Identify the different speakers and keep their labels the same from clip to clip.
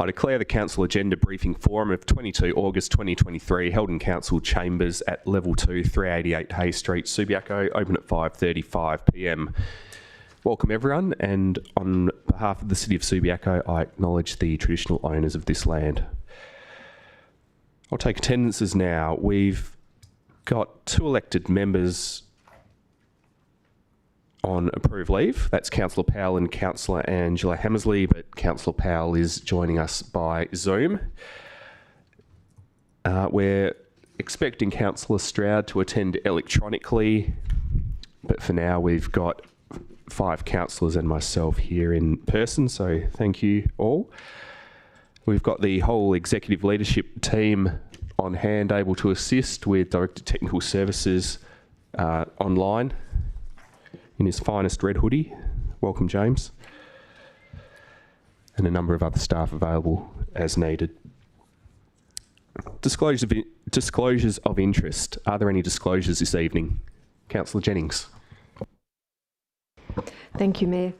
Speaker 1: I declare the Council Agenda Briefing Forum of 22 August 2023 held in Council Chambers at Level 2, 388 Hay Street, Subiaco, open at 5:35 p.m. Welcome everyone, and on behalf of the City of Subiaco, I acknowledge the traditional owners of this land. I'll take attendances now. We've got 2 elected members on approved leave. That's Councillor Powell and Councillor Angela Hammersley, but Councillor Powell is joining us by Zoom. We're expecting Councillor Stroud to attend electronically, but for now we've got 5 councillors and myself here in person, so thank you all. We've got the whole executive leadership team on hand, able to assist with Director Technical Services online in his finest red hoodie. Welcome, James. And a number of other staff available as needed. Disclosures of interest. Are there any disclosures this evening? Councillor Jennings.
Speaker 2: Thank you, Mayor.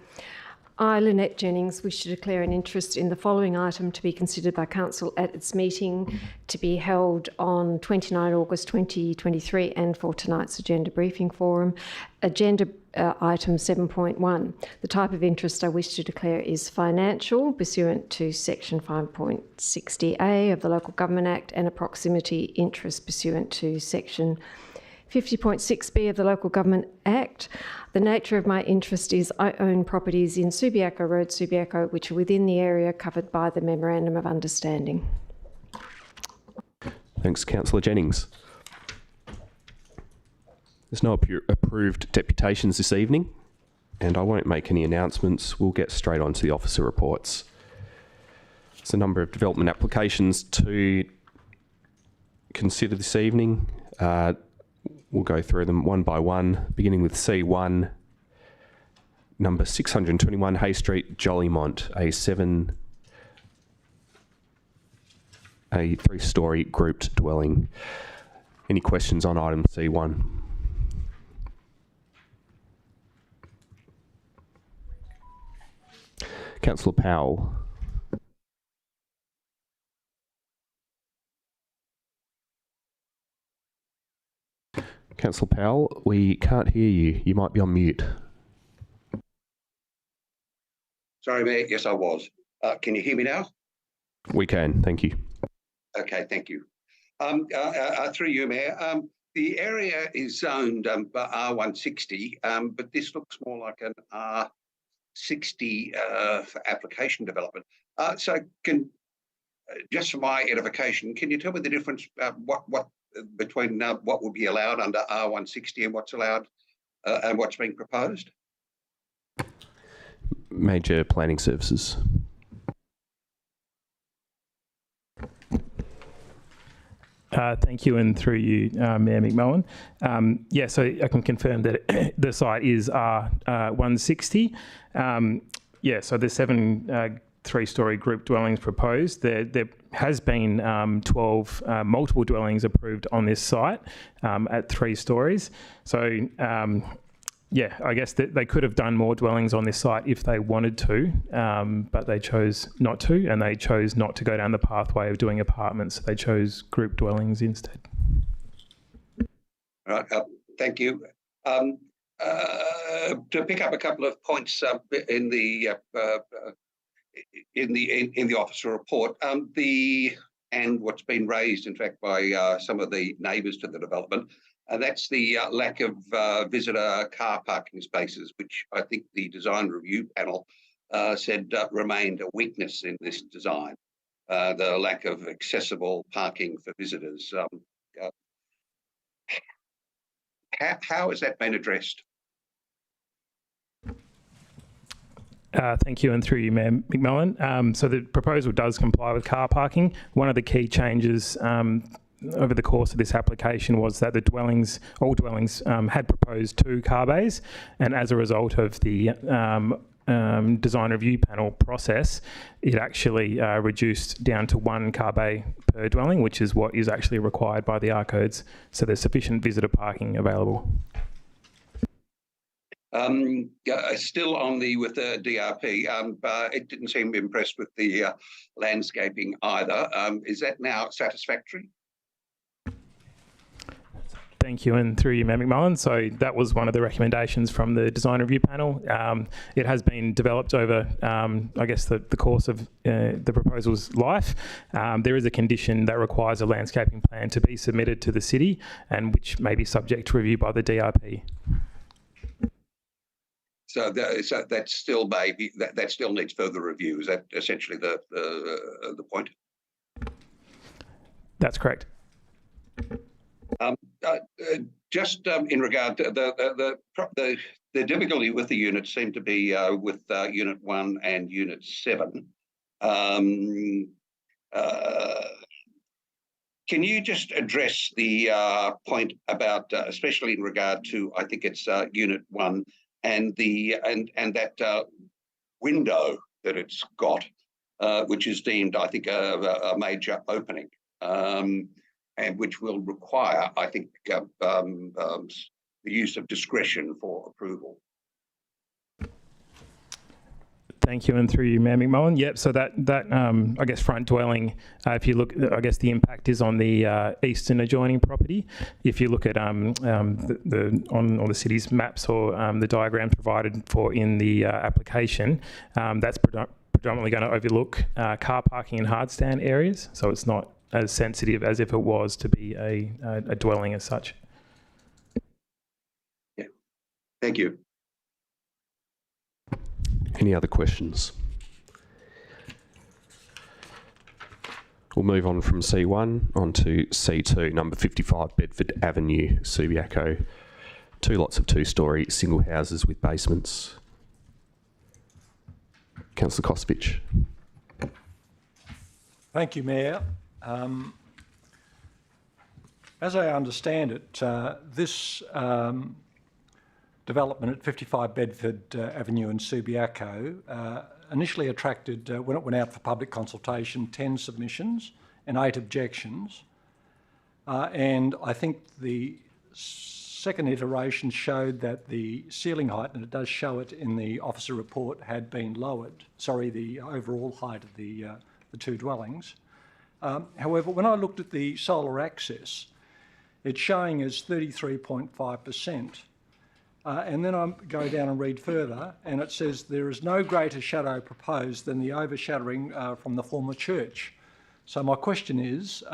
Speaker 2: I, Lynette Jennings, wish to declare an interest in the following item to be considered by Council at its meeting to be held on 29 August 2023 and for tonight's Agenda Briefing Forum. Agenda item 7.1. The type of interest I wish to declare is financial, pursuant to section 5.60A of the Local Government Act, and a proximity interest pursuant to section 50.6B of the Local Government Act. The nature of my interest is I own properties in Subiaco Road, Subiaco, which are within the area covered by the Memorandum of Understanding.
Speaker 1: Thanks, Councillor Jennings. There's no approved deputations this evening, and I won't make any announcements. We'll get straight on to the officer reports. There's a number of development applications to consider this evening. We'll go through them one by one, beginning with C1, number 621 Hay Street, Jollymont, a 3-storey grouped dwelling. Any questions on item C1? Councillor Powell. Councillor Powell, we can't hear you. You might be on mute.
Speaker 3: Sorry, Mayor. Yes, I was. Can you hear me now?
Speaker 1: We can, thank you.
Speaker 3: Okay, thank you. Through you, Mayor. The area is zoned R160, but this looks more like an R60 for application development. So, just for my edification, can you tell me the difference? Between what would be allowed under R160 and what's allowed and what's being proposed?
Speaker 1: Major planning services.
Speaker 4: Thank you, and through you, Mayor McMullen. Yeah, so I can confirm that the site is R160. Yeah, so there's 7 3-storey group dwellings proposed. There has been 12 multiple dwellings approved on this site at 3 stories. So yeah, I guess that they could have done more dwellings on this site if they wanted to, but they chose not to, and they chose not to go down the pathway of doing apartments. They chose group dwellings instead.
Speaker 3: All right, thank you. To pick up a couple of points in the officer report, and what's been raised, in fact, by some of the neighbours to the development, that's the lack of visitor car parking spaces, which I think the design review panel said remained a weakness in this design. The lack of accessible parking for visitors. How has that been addressed?
Speaker 4: Thank you, and through you, Mayor McMullen. So the proposal does comply with car parking. One of the key changes over the course of this application was that all dwellings had proposed 2 car bays, and as a result of the design review panel process, it actually reduced down to 1 car bay per dwelling, which is what is actually required by the R codes. So there's sufficient visitor parking available.
Speaker 3: Still with the DRP, it didn't seem impressed with the landscaping either. Is that now satisfactory?
Speaker 4: Thank you, and through you, Mayor McMullen. So that was one of the recommendations from the design review panel. It has been developed over, I guess, the course of the proposal's life. There is a condition that requires a landscaping plan to be submitted to the city, and which may be subject to review by the DRP.
Speaker 3: So that still that still needs further review. Is that essentially the point?
Speaker 4: That's correct.
Speaker 3: Just in regard to the difficulty with the units seemed to be with Unit 1 and Unit 7. Can you just address the point about, especially in regard to, I think it's Unit 1 and that window that it's got, which is deemed, I think, a major opening. And which will require, I think, the use of discretion for approval.
Speaker 4: Thank you, and through you, Mayor McMullen. Yep. So that I guess front dwelling. If you look, I guess the impact is on the eastern adjoining property. If you look at on the city's maps or the diagrams provided for in the application, that's predominantly going to overlook car parking and hard stand areas. So it's not as sensitive as if it was to be a dwelling as such.
Speaker 3: Yeah, thank you.
Speaker 1: Any other questions? We'll move on from C1 onto C2, number 55 Bedford Avenue, Subiaco. 2 lots of 2-storey single houses with basements. Councillor Kosovich.
Speaker 5: Thank you, Mayor. As I understand it, this development at 55 Bedford Avenue in Subiaco initially attracted, when it went out for public consultation, 10 submissions and 8 objections. And I think the second iteration showed that the ceiling height, and it does show it in the officer report, had been lowered. Sorry, the overall height of the 2 dwellings. However, when I looked at the solar access, it's showing as 33.5%. And then I go down and read further, and it says there is no greater shadow proposed than the overshadowing from the former church. So my question is,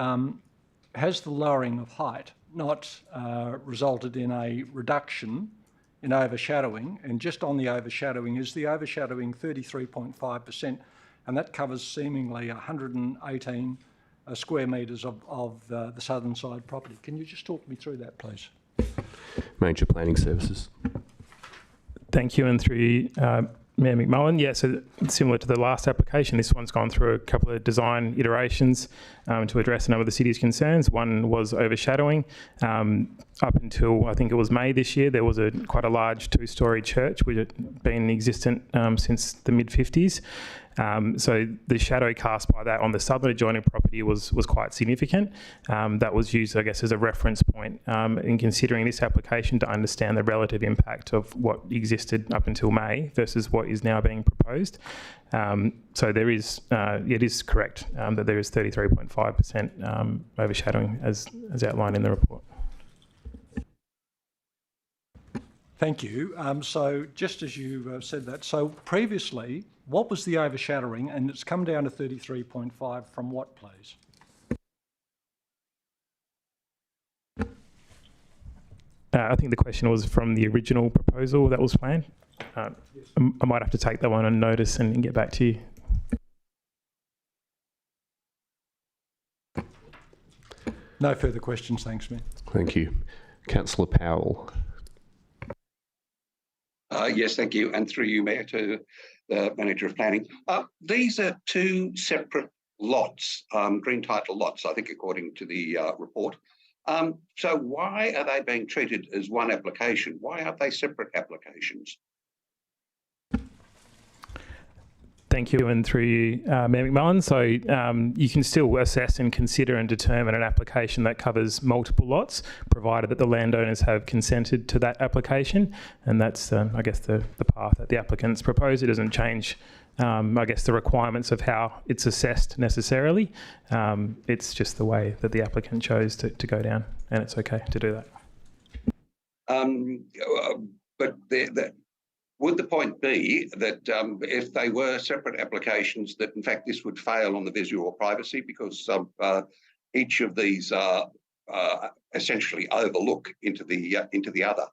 Speaker 5: has the lowering of height not resulted in a reduction in overshadowing? And just on the overshadowing, is the overshadowing 33.5%? And that covers seemingly 118 square metres of the southern side property. Can you just talk me through that, please?
Speaker 1: Major Planning Services.
Speaker 4: Thank you, and through you, Mayor McMullen. Yeah, so similar to the last application, this one's gone through a couple of design iterations to address a number of the city's concerns. One was overshadowing. Up until I think it was May this year, there was quite a large 2-storey church which had been existent since the mid-50s. So the shadow cast by that on the southern adjoining property was quite significant. That was used, I guess, as a reference point in considering this application to understand the relative impact of what existed up until May versus what is now being proposed. So there is, it is correct that there is 33.5% overshadowing as outlined in the report.
Speaker 5: Thank you. So just as you said that, so previously, what was the overshadowing? And it's come down to 33.5 from what, please?
Speaker 4: I think the question was from the original proposal that was planned. Yes. I might have to take that one on notice and get back to you.
Speaker 5: No further questions, thanks, Mayor.
Speaker 1: Thank you. Councillor Powell.
Speaker 3: Yes, thank you. And through you, Mayor, to the Manager of Planning. These are 2 separate lots, green title lots, I think, according to the report. So why are they being treated as one application? Why aren't they separate applications?
Speaker 4: Thank you, and through you, Mayor McMullen. So you can still assess and consider and determine an application that covers multiple lots, provided that the landowners have consented to that application. And that's, I guess, the path that the applicants propose. It doesn't change, I guess, the requirements of how it's assessed necessarily. It's just the way that the applicant chose to go down, and it's okay to do that.
Speaker 3: But would the point be that if they were separate applications, that in fact this would fail on the visual privacy because each of these essentially overlook into the other?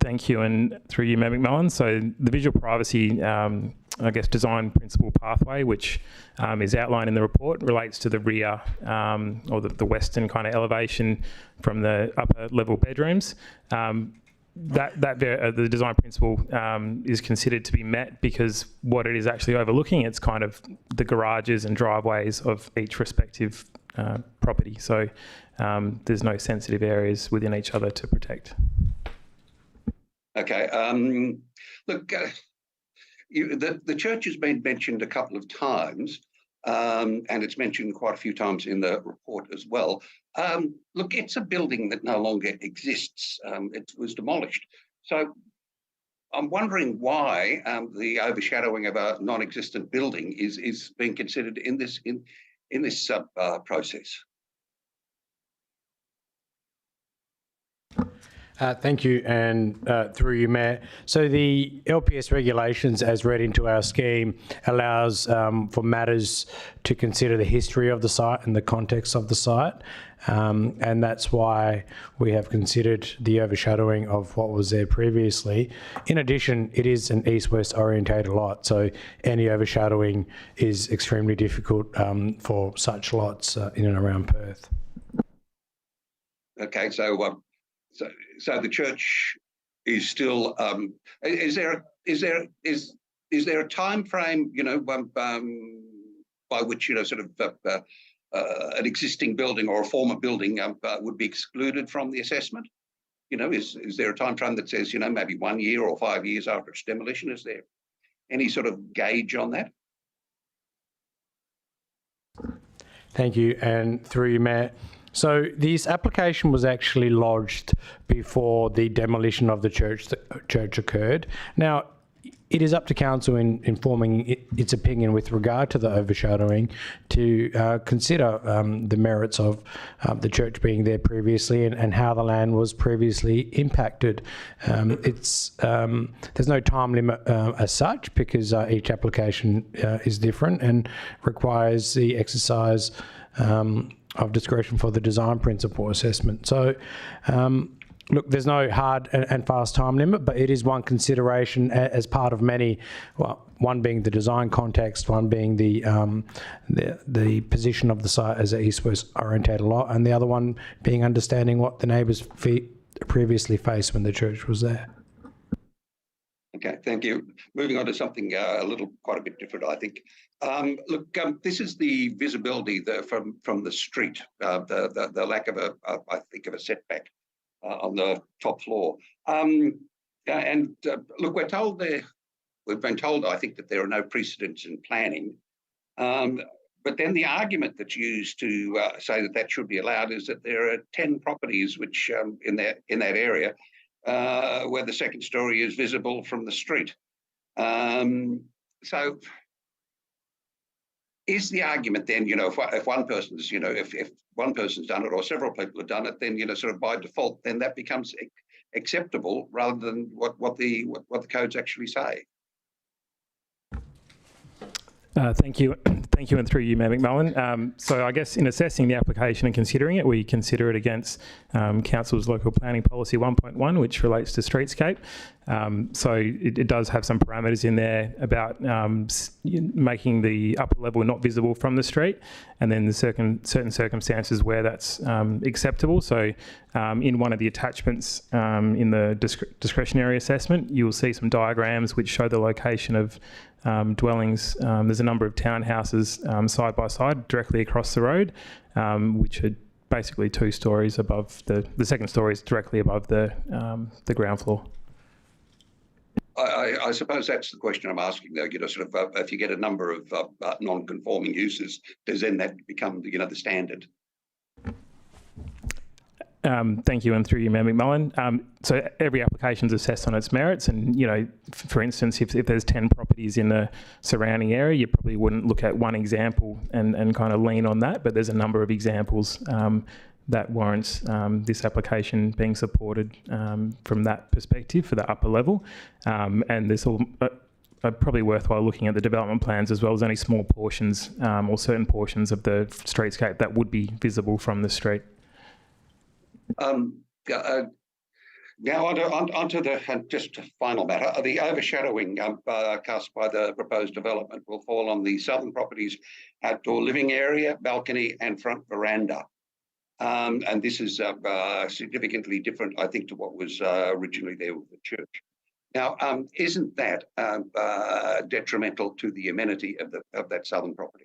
Speaker 4: Thank you, and through you, Mayor McMullen. So the visual privacy, I guess, design principle pathway, which is outlined in the report, relates to the rear or the western kind of elevation from the upper level bedrooms. The design principle is considered to be met because what it is actually overlooking, it's kind of the garages and driveways of each respective property. So there's no sensitive areas within each other to protect.
Speaker 3: Okay. Look, the church has been mentioned a couple of times, and it's mentioned quite a few times in the report as well. Look, it's a building that no longer exists. It was demolished. So I'm wondering why the overshadowing of a non-existent building is being considered in this process.
Speaker 6: Thank you, and through you, Mayor. So the LPS regulations, as read into our scheme, allows for matters to consider the history of the site and the context of the site, and that's why we have considered the overshadowing of what was there previously. In addition, it is an east-west orientated lot, so any overshadowing is extremely difficult for such lots in and around Perth.
Speaker 3: Okay, so the church is still. Is there a time frame, by which sort of an existing building or a former building would be excluded from the assessment? Is there a time frame that says maybe 1 year or 5 years after its demolition? Is there any sort of gauge on that?
Speaker 6: Thank you, and through you, Mayor. So this application was actually lodged before the demolition of the church occurred. Now, it is up to council in informing its opinion with regard to the overshadowing to consider the merits of the church being there previously and how the land was previously impacted. There's no time limit as such because each application is different and requires the exercise of discretion for the design principle assessment. So, look, there's no hard and fast time limit, but it is one consideration as part of many. Well, one being the design context, one being the position of the site as an east-west orientated lot, and the other one being understanding what the neighbours previously faced when the church was there.
Speaker 3: Okay, thank you. Moving on to something quite a bit different, I think. Look, this is the visibility from the street, the lack of a setback on the top floor. Look, we've been told, I think, that there are no precedents in planning. But then the argument that's used to say that should be allowed is that there are 10 properties which in that area where the second story is visible from the street. So is the argument then, if one person's, if one person's done it or several people have done it, then, sort of by default, then that becomes acceptable rather than what the codes actually say?
Speaker 4: Thank you, and through you, Mayor McMullen. So I guess in assessing the application and considering it, we consider it against Council's Local Planning Policy 1.1, which relates to streetscape. So it does have some parameters in there about making the upper level not visible from the street, and then the certain circumstances where that's acceptable. So in one of the attachments in the discretionary assessment, you will see some diagrams which show the location of dwellings. There's a number of townhouses side by side directly across the road, which are basically 2 stories above the second story is directly above the ground floor.
Speaker 3: I suppose that's the question I'm asking, though. You know, sort of, if you get a number of non-conforming uses, does then that become, you know, the standard?
Speaker 4: Thank you, and through you, Mayor McMullen. So every application is assessed on its merits, and you know, for instance, if there's 10 properties in the surrounding area, you probably wouldn't look at one example and kind of lean on that. But there's a number of examples that warrants this application being supported from that perspective for the upper level, and there's all. Probably worthwhile looking at the development plans as well as only small portions or certain portions of the streetscape that would be visible from the street.
Speaker 3: Now onto the just final matter. The overshadowing cast by the proposed development will fall on the southern property's outdoor living area, balcony, and front veranda. And this is significantly different, I think, to what was originally there with the church. Now, isn't that detrimental to the amenity of that southern property?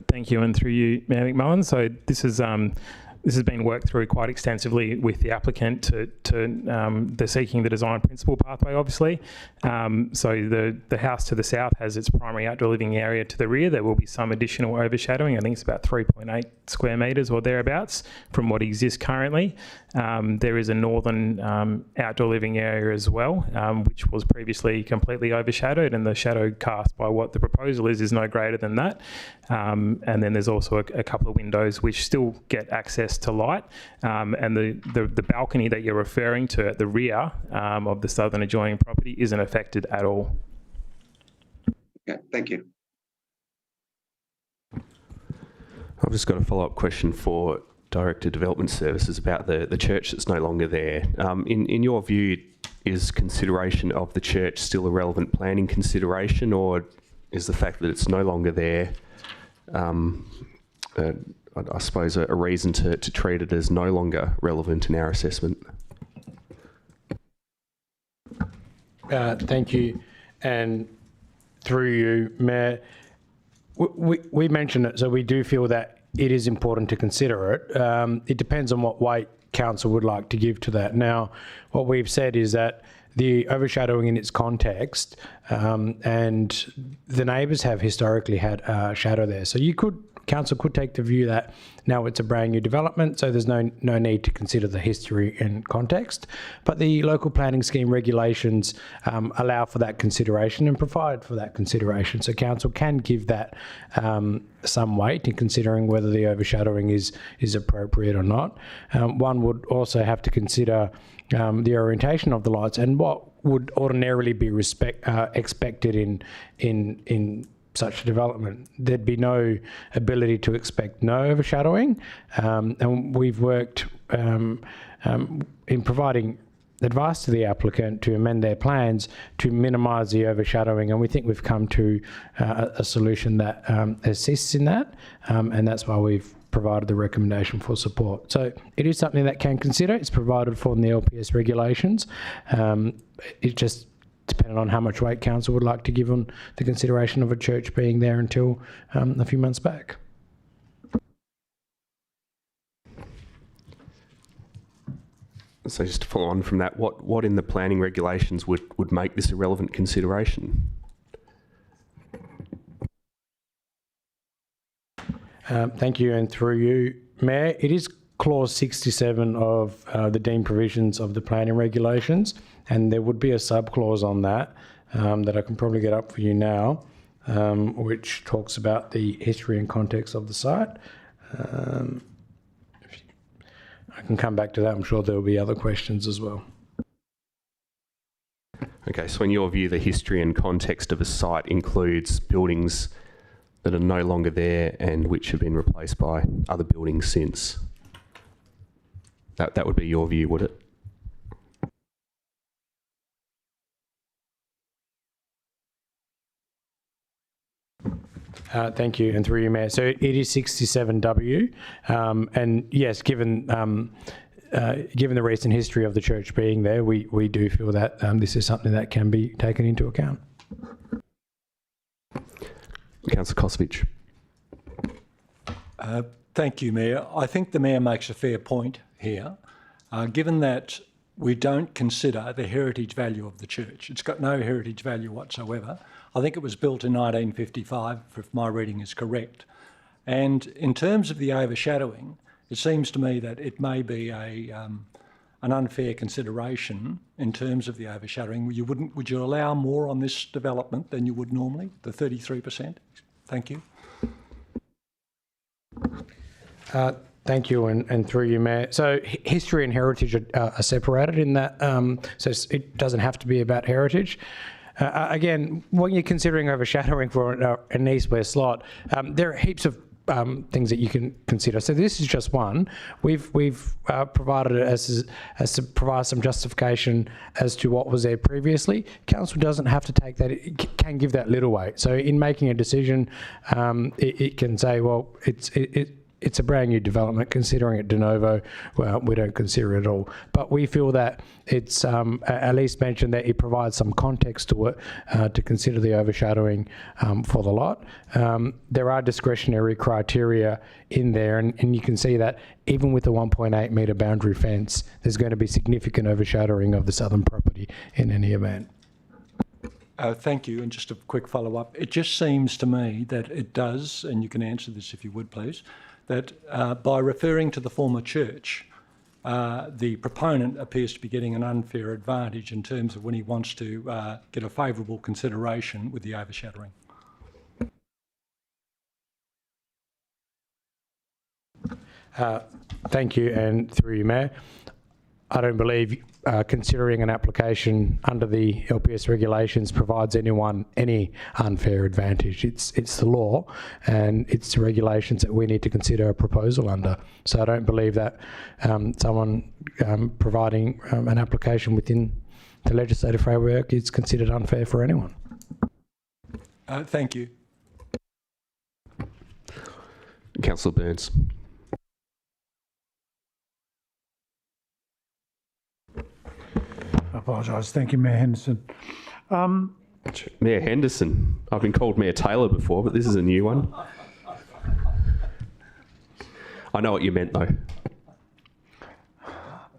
Speaker 4: Thank you, and through you, Mayor McMullen. So this has been worked through quite extensively with the applicant to they're seeking the design principle pathway, obviously. So the house to the south has its primary outdoor living area to the rear. There will be some additional overshadowing. I think it's about 3.8 square metres or thereabouts from what exists currently. There is a northern outdoor living area as well, which was previously completely overshadowed, and the shadow cast by what the proposal is no greater than that. And then there's also a couple of windows which still get access to light, and the balcony that you're referring to at the rear of the southern adjoining property isn't affected at all.
Speaker 3: Yeah, thank you.
Speaker 1: I've just got a follow-up question for Director Development Services about the church that's no longer there. In your view, is consideration of the church still a relevant planning consideration, or is the fact that it's no longer there I suppose a reason to treat it as no longer relevant in our assessment?
Speaker 6: Thank you. And through you, Mayor, we mentioned it, so we do feel that it is important to consider it. It depends on what weight council would like to give to that. Now, what we've said is that the overshadowing in its context, and the neighbours have historically had shadow there. So council could take the view that now it's a brand new development, so there's no need to consider the history and context. But the local planning scheme regulations allow for that consideration and provide for that consideration. So council can give that some weight in considering whether the overshadowing is appropriate or not. One would also have to consider the orientation of the lights and what would ordinarily be expected in such a development. There'd be no ability to expect no overshadowing, and we've worked in providing advice to the applicant to amend their plans to minimise the overshadowing, and we think we've come to a solution that assists in that, and that's why we've provided the recommendation for support. So it is something that can consider. It's provided for in the LPS regulations. It just depending on how much weight council would like to give on the consideration of a church being there until a few months back.
Speaker 1: So just to follow on from that, what in the planning regulations would make this a relevant consideration?
Speaker 6: Thank you, and through you, Mayor, it is clause 67 of the deemed provisions of the planning regulations, and there would be a sub-clause on that that I can probably get up for you now, which talks about the history and context of the site. I can come back to that. I'm sure there will be other questions as well.
Speaker 1: Okay, so in your view, the history and context of a site includes buildings that are no longer there and which have been replaced by other buildings since? That would be your view, would it?
Speaker 6: Thank you, and through you, Mayor. So it is 67W, and yes, given the recent history of the church being there, we do feel that this is something that can be taken into account.
Speaker 1: Councillor Kosovich.
Speaker 5: Thank you, Mayor. I think the Mayor makes a fair point here. Given that we don't consider the heritage value of the church. It's got no heritage value whatsoever. I think it was built in 1955, if my reading is correct. And in terms of the overshadowing, it seems to me that it may be an unfair consideration in terms of the overshadowing. Would you allow more on this development than you would normally, the 33%? Thank you.
Speaker 6: Thank you, and through you, Mayor. So history and heritage are separated in that, so it doesn't have to be about heritage. Again, when you're considering overshadowing for an east-west slot, there are heaps of things that you can consider. So this is just one. We've provided it as to provide some justification as to what was there previously. Council doesn't have to take that; it can give that little weight. So in making a decision, it can say, well, it's a brand new development. Considering it de novo, well, we don't consider it at all. But we feel that it's at least mentioned that it provides some context to it to consider the overshadowing for the lot. There are discretionary criteria in there, and you can see that even with the 1.8 metre boundary fence, there's going to be significant overshadowing of the southern property in any event.
Speaker 5: Thank you. And just a quick follow-up. It just seems to me that it does, and you can answer this if you would, please, that by referring to the former church, the proponent appears to be getting an unfair advantage in terms of when he wants to get a favourable consideration with the overshadowing.
Speaker 6: Thank you, and through you, Mayor. I don't believe considering an application under the LPS regulations provides anyone any unfair advantage. It's the law, and it's the regulations that we need to consider a proposal under. So I don't believe that someone providing an application within the legislative framework is considered unfair for anyone.
Speaker 5: Thank you.
Speaker 1: Councillor Burns.
Speaker 7: I apologise. Thank you, Mayor Henderson.
Speaker 1: Mayor Henderson. I've been called Mayor Taylor before, but this is a new one. I know what you meant, though.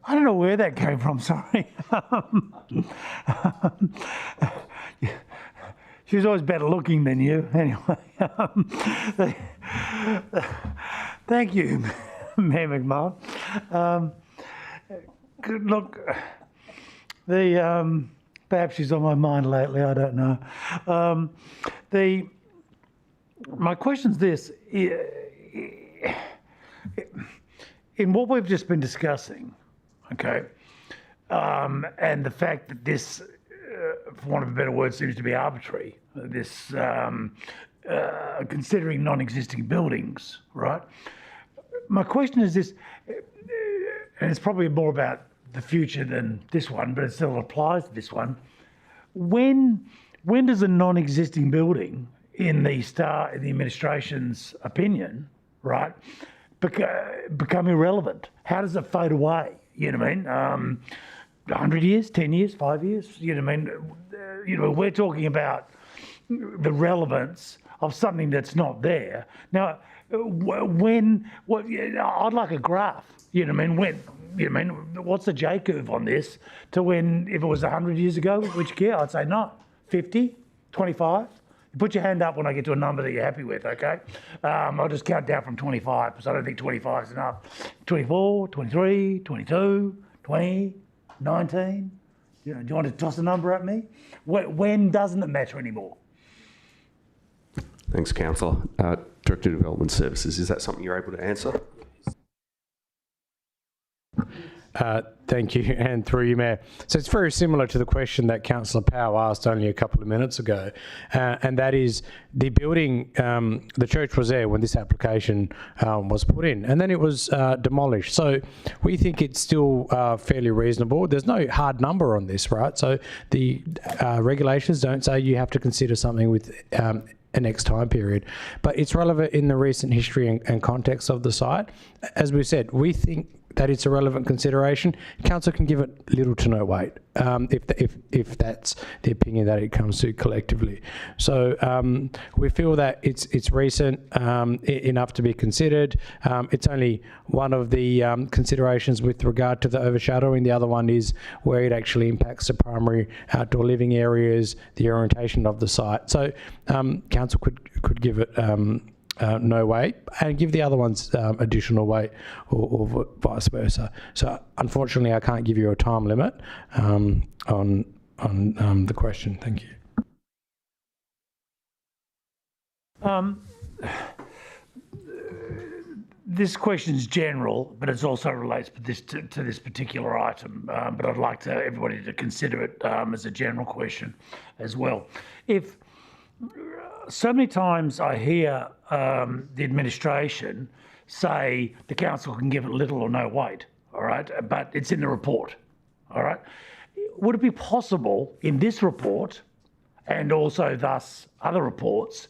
Speaker 7: I don't know where that came from, sorry. She was always better looking than you. Anyway, thank you, Mayor McMahon. Look, perhaps she's on my mind lately, I don't know. My question's this. In what we've just been discussing, okay, and the fact that this, for want of a better word, seems to be arbitrary, this considering non-existing buildings, right? My question is this, and it's probably more about the future than this one, but it still applies to this one. When does a non-existing building, in the administration's opinion, right, become irrelevant? How does it fade away? You know what I mean? 100 years, 10 years, 5 years. You know what I mean? We're talking about the relevance of something that's not there. Now, I'd like a graph. You know what I mean? When. You know, what's the J curve on this to when, if it was 100 years ago, would you care? I'd say not. 50, 25. You put your hand up when I get to a number that you're happy with, okay? I'll just count down from 25 because I don't think 25 is enough. 24, 23, 22, 20, 19. Do you want to toss a number at me? When doesn't it matter anymore?
Speaker 1: Thanks, Councillor. Director of Development Services, is that something you're able to answer?
Speaker 6: Thank you, and through you, Mayor. So it's very similar to the question that Councillor Powell asked only a couple of minutes ago, and that is the building, the church was there when this application was put in, and then it was demolished. So we think it's still fairly reasonable. There's no hard number on this, right? So the regulations don't say you have to consider something with an X time period, but it's relevant in the recent history and context of the site. As we said, we think that it's a relevant consideration. Council can give it little to no weight. if that's the opinion that it comes to collectively. So we feel that it's recent enough to be considered. It's only one of the considerations with regard to the overshadowing. The other one is where it actually impacts the primary outdoor living areas, the orientation of the site. So council could give it no weight and give the other ones additional weight, or vice versa. So unfortunately, I can't give you a time limit on the question. Thank you.
Speaker 7: This question's general, but it also relates to this particular item. But I'd like everybody to consider it as a general question as well. If so many times I hear the administration say the council can give it little or no weight, all right, but it's in the report, all right. Would it be possible in this report, and also thus other reports,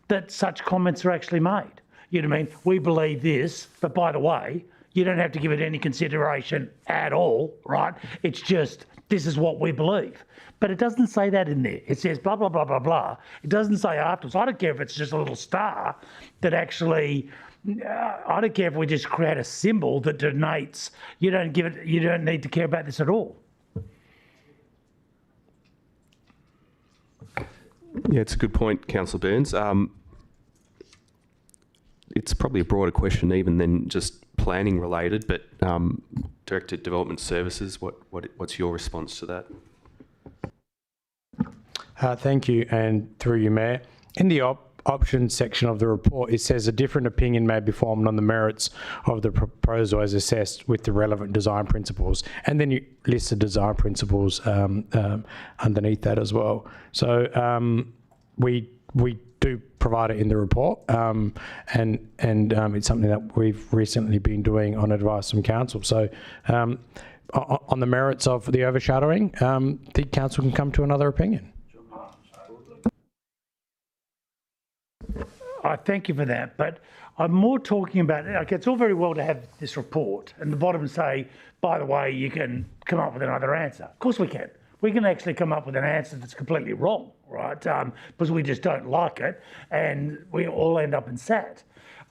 Speaker 7: that such comments are actually made? You know what I mean? We believe this, but by the way, you don't have to give it any consideration at all, right? It's just, this is what we believe. But it doesn't say that in there. It says blah, blah, blah, blah, blah. It doesn't say afterwards. I don't care if it's just a little star that actually, I don't care if we just create a symbol that denotes, you don't need to care about this at all.
Speaker 1: Yeah, it's a good point, Councillor Burns. It's probably a broader question even than just planning related, but Director of Development Services, what's your response to that?
Speaker 6: Thank you, and through you, Mayor. In the options section of the report, it says a different opinion may be formed on the merits of the proposal as assessed with the relevant design principles, and then you list the design principles underneath that as well. So we do provide it in the report, and it's something that we've recently been doing on advice from council. So on the merits of the overshadowing, the council can come to another opinion.
Speaker 7: I thank you for that, but I'm more talking about, okay, it's all very well to have this report and the bottom say, by the way, you can come up with another answer. Of course we can. We can actually come up with an answer that's completely wrong, right? Because we just don't like it and we all end up in SAT.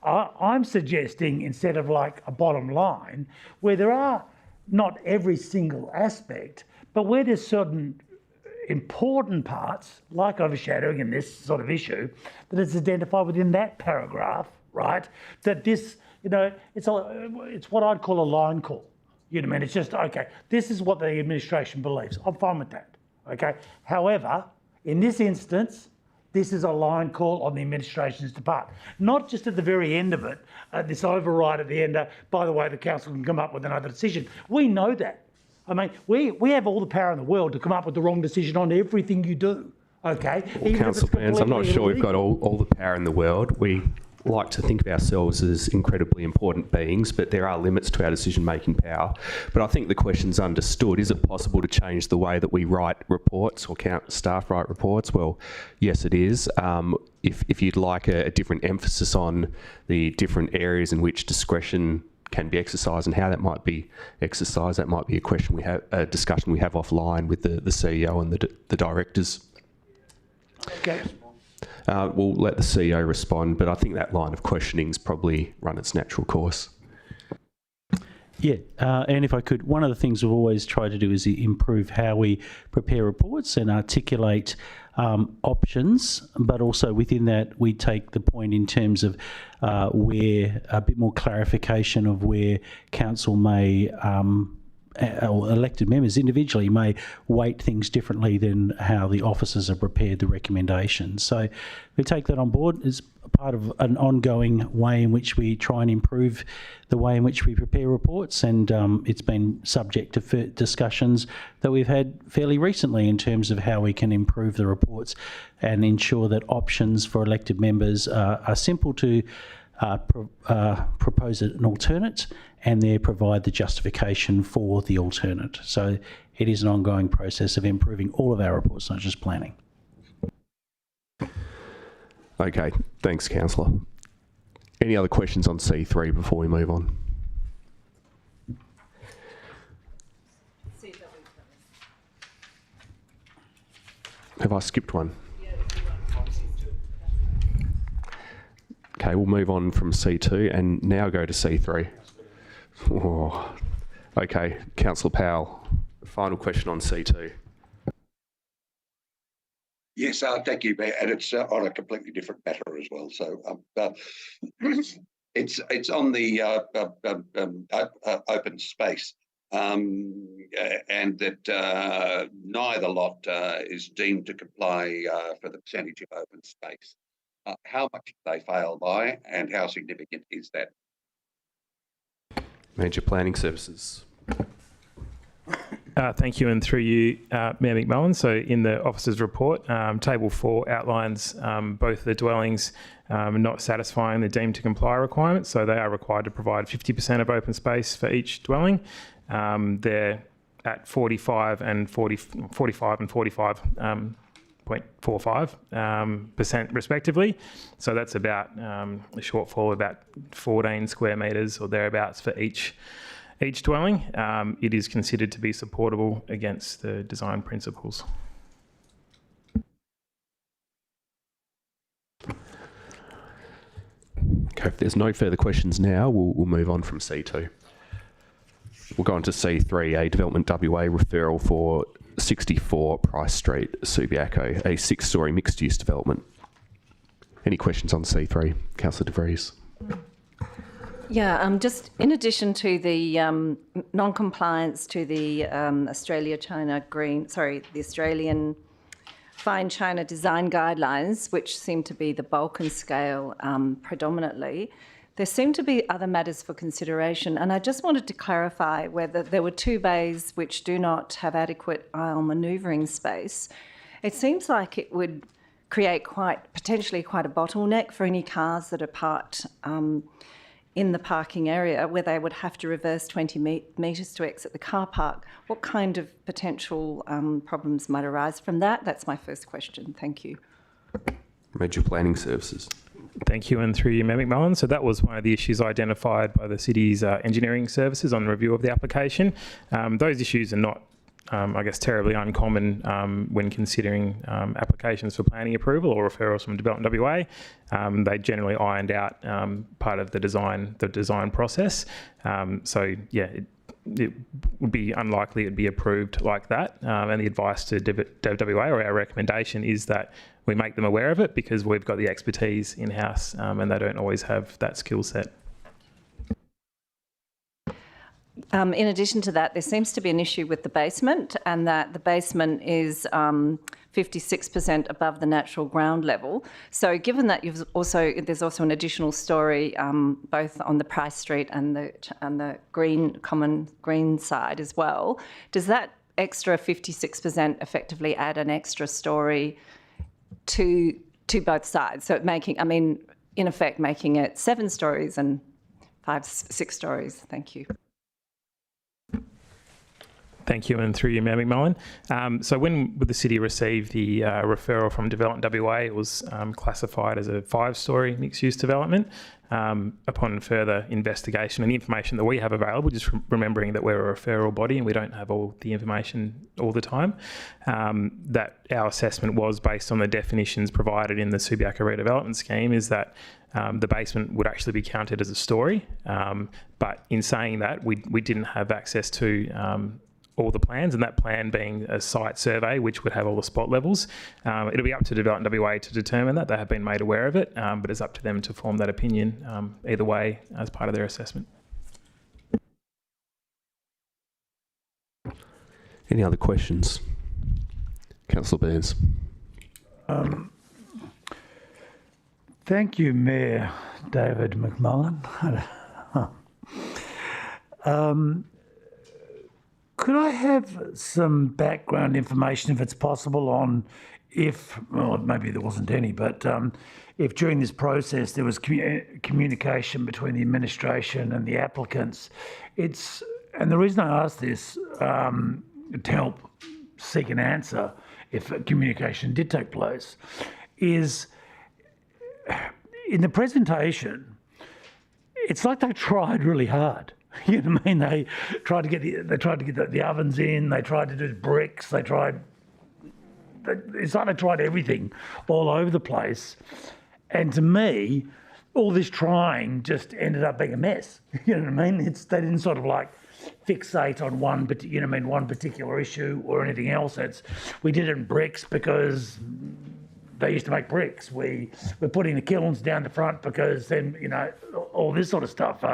Speaker 7: I'm suggesting instead of like a bottom line, where there are not every single aspect, but where there's certain important parts, like overshadowing in this sort of issue, that is identified within that paragraph, right? That this, it's what I'd call a line call. You know what I mean? It's just, okay, this is what the administration believes. I'm fine with that, okay? However, in this instance, this is a line call on the administration's part. Not just at the very end of it, this override at the end, by the way, the council can come up with another decision. We know that. I mean, we have all the power in the world to come up with the wrong decision on everything you do, okay?
Speaker 1: Well, Councillor Burns, I'm not sure we've got all the power in the world. We like to think of ourselves as incredibly important beings, but there are limits to our decision-making power. But I think the question's understood. Is it possible to change the way that we write reports or staff write reports? Well, yes, it is. If you'd like a different emphasis on the different areas in which discretion can be exercised and how that might be exercised, that might be a discussion we have offline with the CEO and the directors.
Speaker 7: Okay.
Speaker 1: We'll let the CEO respond, but I think that line of questioning's probably run its natural course.
Speaker 8: Yeah, and if I could, one of the things we've always tried to do is improve how we prepare reports and articulate options, but also within that we take the point in terms of where a bit more clarification of where council may or elected members individually may weight things differently than how the officers have prepared the recommendations. So we take that on board as part of an ongoing way in which we try and improve the way in which we prepare reports, and it's been subject to discussions that we've had fairly recently in terms of how we can improve the reports and ensure that options for elected members are simple to propose an alternate and there provide the justification for the alternate. So it is an ongoing process of improving all of our reports, not just planning.
Speaker 1: Okay, thanks, Councillor. Any other questions on C3 before we move on? Have I skipped one? Okay, we'll move on from C2 and now go to C3. Oh. Okay, Councillor Powell, final question on C2.
Speaker 3: Yes, thank you, Mayor, and it's on a completely different matter as well. So it's on the open space, and that neither lot is deemed to comply for the percentage of open space. How much do they fail by, and how significant is that?
Speaker 1: Major Planning Services.
Speaker 4: Thank you, and through you, Mayor McMullen. So in the officer's report, Table 4 outlines both the dwellings not satisfying the deemed to comply requirements. So they are required to provide 50% of open space for each dwelling. They're at 45 and 45.45% respectively. So that's about a shortfall of about 14 square metres or thereabouts for each dwelling. It is considered to be supportable against the design principles.
Speaker 1: Okay, if there's no further questions now, we'll move on from C2. We'll go on to C3, a Development WA referral for 64 Price Street, Subiaco, a 6-storey mixed-use development. Any questions on C3? Councillor De Vries.
Speaker 9: Yeah, just in addition to the non-compliance to the the Australian Fine China Design Guidelines, which seem to be the bulk and scale predominantly, there seem to be other matters for consideration. And I just wanted to clarify whether there were 2 bays which do not have adequate aisle manoeuvring space. It seems like it would create potentially quite a bottleneck for any cars that are parked in the parking area, where they would have to reverse 20 metres to exit the car park. What kind of potential problems might arise from that? That's my first question. Thank you.
Speaker 1: Major Planning Services.
Speaker 4: Thank you, and through you, Mayor McMullen. So that was one of the issues identified by the city's engineering services on review of the application. Those issues are not I guess, terribly uncommon when considering applications for planning approval or referrals from Development WA. They generally ironed out part of the design process. So yeah, it would be unlikely it would be approved like that. And the advice to Dev WA, or our recommendation, is that we make them aware of it, because we've got the expertise in-house and they don't always have that skill set.
Speaker 9: In addition to that, there seems to be an issue with the basement, and that the basement is 56% above the natural ground level. So given that there's also an additional storey both on the Price Street and the common green side as well, does that extra 56% effectively add an extra storey to both sides? So in effect making it 7 storeys and 6 storeys. Thank you.
Speaker 4: Thank you, and through you, Mayor McMullen. So when the city received the referral from Development WA, it was classified as a 5-storey mixed-use development. Upon further investigation and the information that we have available, just remembering that we're a referral body and we don't have all the information all the time, that our assessment was based on the definitions provided in the Subiaco redevelopment scheme, is that the basement would actually be counted as a storey. But in saying that, we didn't have access to all the plans, and that plan being a site survey which would have all the spot levels. It'll be up to Development WA to determine that. They have been made aware of it, but it's up to them to form that opinion either way as part of their assessment.
Speaker 1: Any other questions? Councillor Burns.
Speaker 7: Thank you, Mayor David McMullen. Could I have some background information, if it's possible, on maybe there wasn't any, but if during this process there was communication between the administration and the applicants? And the reason I ask this, to help seek an answer if communication did take place, is in the presentation, it's like they tried really hard. You know what I mean? They tried to get the ovens in. They tried to do bricks. They tried it's like they tried everything all over the place. And to me, all this trying just ended up being a mess. You know what I mean? They didn't sort of like fixate on one particular issue or anything else. We did it in bricks because they used to make bricks. We're putting the kilns down the front because then, all this sort of stuff.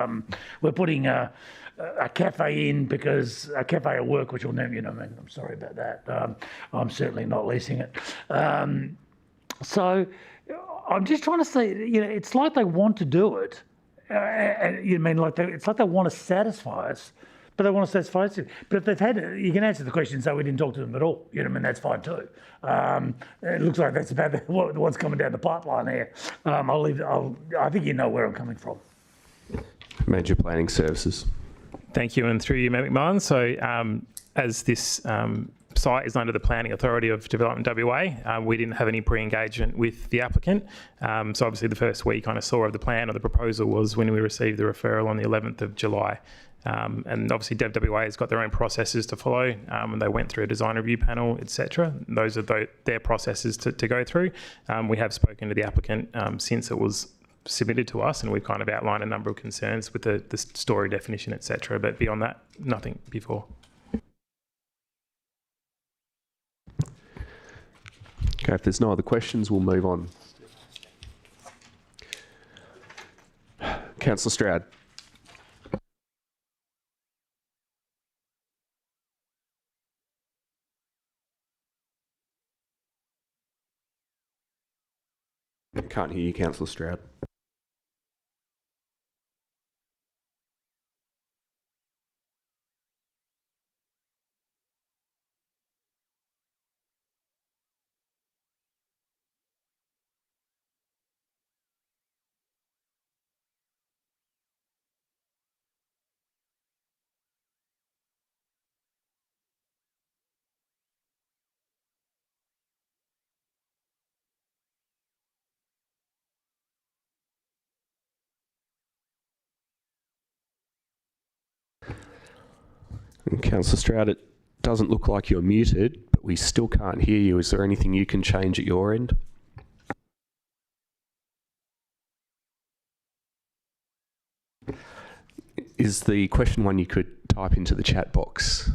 Speaker 7: We're putting a cafe in because a cafe at work, which will never, I'm sorry about that. I'm certainly not leasing it. So I'm just trying to say, it's like they want to do it. It's like they want to satisfy us, but they want to satisfy us. But if they've had it, you can answer the question and say we didn't talk to them at all. That's fine too. It looks like that's about what's coming down the pipeline here. I think you know where I'm coming from.
Speaker 1: Major Planning Services.
Speaker 4: Thank you, and through you, Mayor McMahon. So as this site is under the Planning Authority of Development WA, we didn't have any pre-engagement with the applicant. So obviously the first we kind of saw of the plan or the proposal was when we received the referral on the 11th of July. And obviously Dev WA has got their own processes to follow, and they went through a design review panel, etc. Those are their processes to go through. We have spoken to the applicant since it was submitted to us, and we've kind of outlined a number of concerns with the story definition, etc. But beyond that, nothing before.
Speaker 1: Okay, if there's no other questions, we'll move on. Councillor Stroud. Can't hear you, Councillor Stroud. Councillor Stroud, it doesn't look like you're muted, but we still can't hear you. Is there anything you can change at your end? Is the question one you could type into the chat box?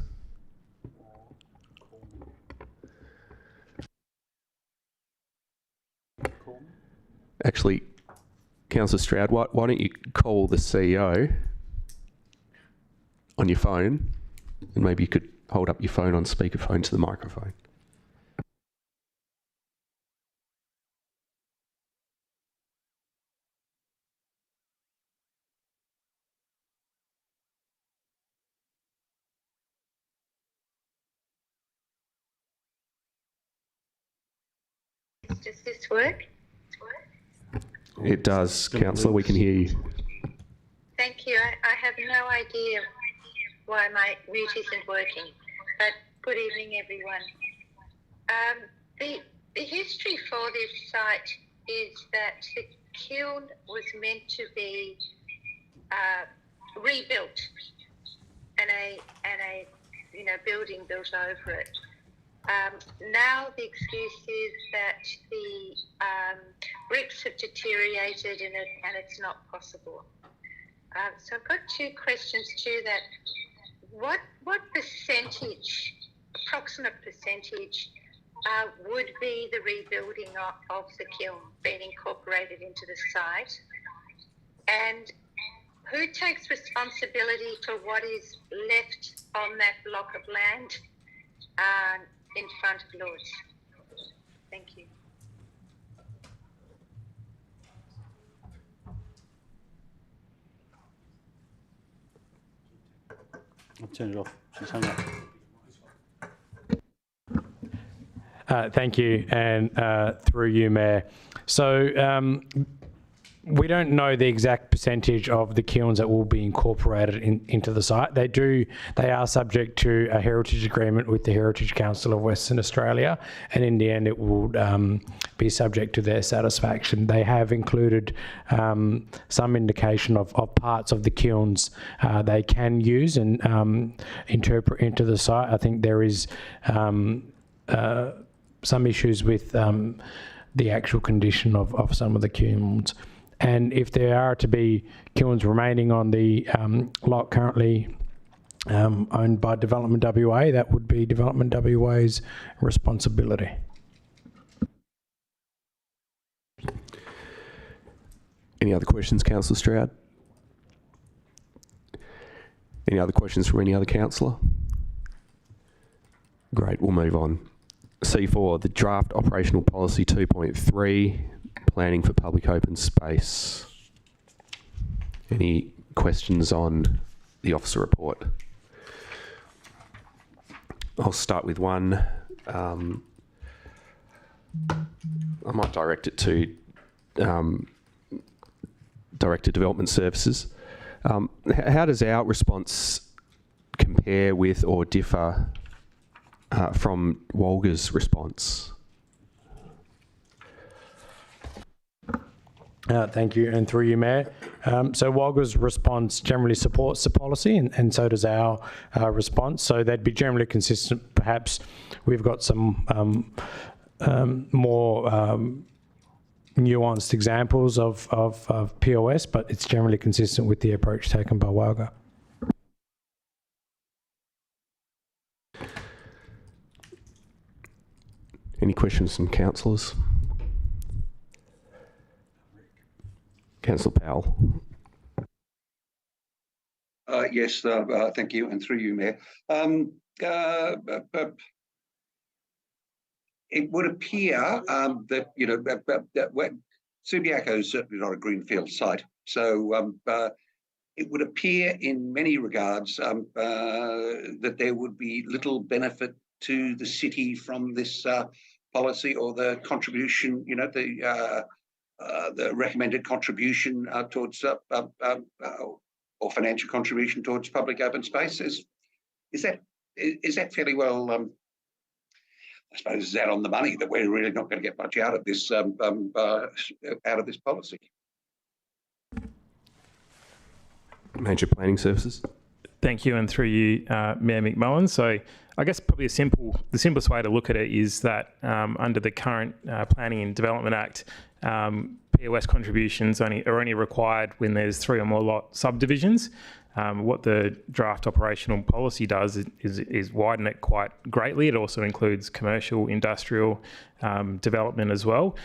Speaker 1: Actually, Councillor Stroud, why don't you call the CEO on your phone, and maybe you could hold up your phone on speakerphone to the microphone.
Speaker 10: Does this work?
Speaker 1: It does, Councillor, we can hear you.
Speaker 10: Thank you. I have no idea why my mute isn't working, but good evening, everyone. The history for this site is that the kiln was meant to be rebuilt and a building built over it. Now the excuse is that the bricks have deteriorated and it's not possible. So I've got two questions to that. What percentage, approximate percentage, would be the rebuilding of the kiln being incorporated into the site? And who takes responsibility for what is left on that block of land in front of Lords? Thank you.
Speaker 8: I'll turn it off. She's hung up.
Speaker 6: Thank you, and through you, Mayor. So we don't know the exact percentage of the kilns that will be incorporated into the site. They are subject to a heritage agreement with the Heritage Council of Western Australia, and in the end it will be subject to their satisfaction. They have included some indication of parts of the kilns they can use and interpret into the site. I think there is some issues with the actual condition of some of the kilns. And if there are to be kilns remaining on the lot currently owned by Development WA, that would be Development WA's responsibility.
Speaker 1: Any other questions, Councillor Stroud? Any other questions from any other councillor? Great, we'll move on. C4, the draft operational policy 2.3, planning for public open space. Any questions on the officer report? I'll start with one. I might direct it to Director Development Services. How does our response compare with or differ from Walga's response?
Speaker 6: Thank you, and through you, Mayor. So Walga's response generally supports the policy, and so does our response. So they'd be generally consistent. Perhaps we've got some more nuanced examples of POS, but it's generally consistent with the approach taken by Walga.
Speaker 1: Any questions from councillors? Councillor Powell.
Speaker 3: Yes, thank you, and through you, Mayor. It would appear that, you know, that Subiaco is certainly not a greenfield site. So it would appear in many regards that there would be little benefit to the city from this policy, or the contribution, you know, the recommended contribution towards or financial contribution towards public open spaces. Is that fairly well? I suppose is that on the money, that we're really not going to get much out of this policy.
Speaker 1: Major Planning Services.
Speaker 4: Thank you, and through you, Mayor McMullen. So I guess probably the simplest way to look at it is that under the current Planning and Development Act, POS contributions are only required when there's 3 or more lot subdivisions. What the draft operational policy does is widen it quite greatly. It also includes commercial, industrial development as well.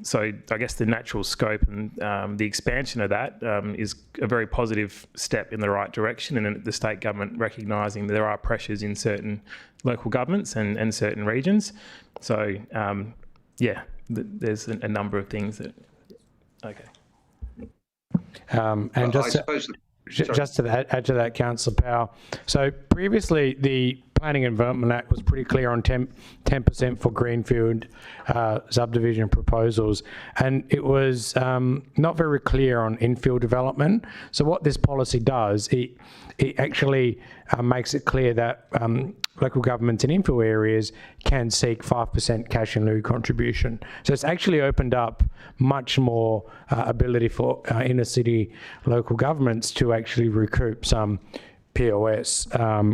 Speaker 4: So I guess the natural scope and the expansion of that is a very positive step in the right direction, and the state government recognising that there are pressures in certain local governments and certain regions. So yeah, there's a number of things that, okay.
Speaker 6: And just to add to that, Councillor Powell. So previously, the Planning and Development Act was pretty clear on 10% for greenfield subdivision proposals, and it was not very clear on infill development. So what this policy does, it actually makes it clear that local governments in infill areas can seek 5% cash in lieu contribution. So it's actually opened up much more ability for inner city local governments to actually recoup some POS,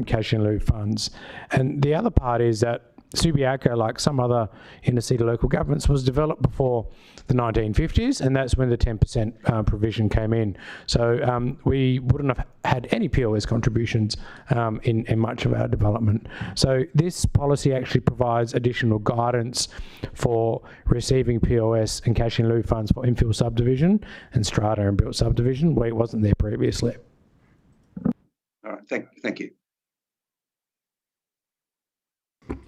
Speaker 6: cash in lieu funds. And the other part is that Subiaco, like some other inner city local governments, was developed before the 1950s, and that's when the 10% provision came in. So we wouldn't have had any POS contributions in much of our development. So this policy actually provides additional guidance for receiving POS and cash in lieu funds for infill subdivision and strata and built subdivision, where it wasn't there previously.
Speaker 3: All right, thank you.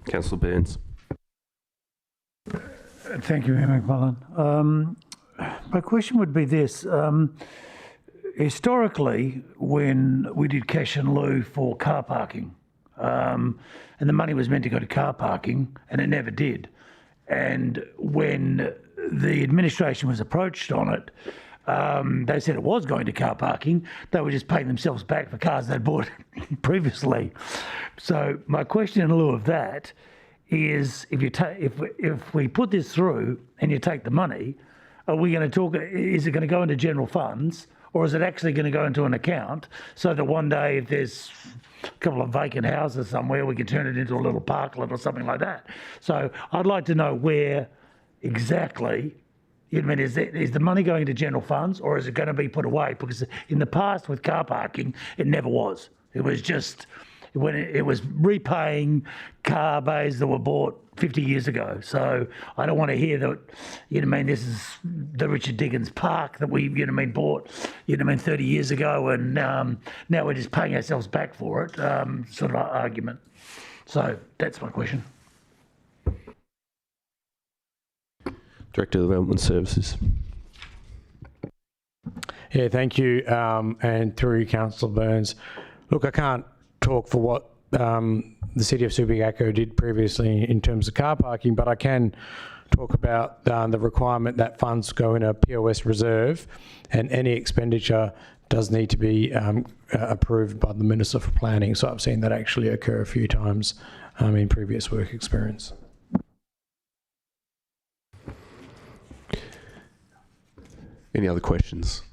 Speaker 1: Councillor Burns.
Speaker 7: Thank you, Mayor McMullen. My question would be this. Historically, when we did cash in lieu for car parking, and the money was meant to go to car parking, and it never did. And when the administration was approached on it, they said it was going to car parking. They were just paying themselves back for cars they'd bought previously. So my question in lieu of that is, if we put this through and you take the money, are we going to talk? Is it going to go into general funds, or or is it actually going to go into an account so that one day if there's a couple of vacant houses somewhere, we can turn it into a little parklet or something like that? So I'd like to know where exactly, I mean, is the money going to general funds or is it going to be put away? Because in the past with car parking, it never was. It was just when it was repaying car bays that were bought 50 years ago. So I don't want to hear that, this is the Richard Diggins Park that we, bought, 30 years ago, and now we're just paying ourselves back for it, sort of argument. So that's my question.
Speaker 1: Director of Development Services.
Speaker 6: Yeah, thank you. And through Councillor Burns, look, I can't talk for what the City of Subiaco did previously in terms of car parking, but I can talk about the requirement that funds go in a POS reserve, and any expenditure does need to be approved by the Minister for Planning. So I've seen that actually occur a few times in previous work experience.
Speaker 1: Any other questions?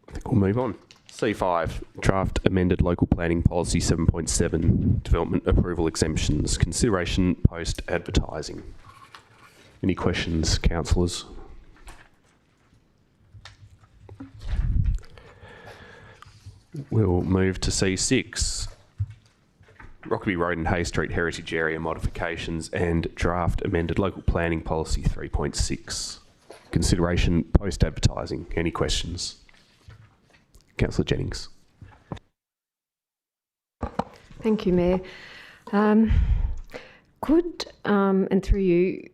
Speaker 1: I think we'll move on. C5, Draft Amended Local Planning Policy 7.7, Development Approval Exemptions, Consideration Post-Advertising. Any questions, councillors? We'll move to C6, Rockaby Road and Hay Street Heritage Area Modifications and Draft Amended Local Planning Policy 3.6, Consideration Post-Advertising. Any questions? Councillor Jennings.
Speaker 2: Thank you, Mayor. And through you,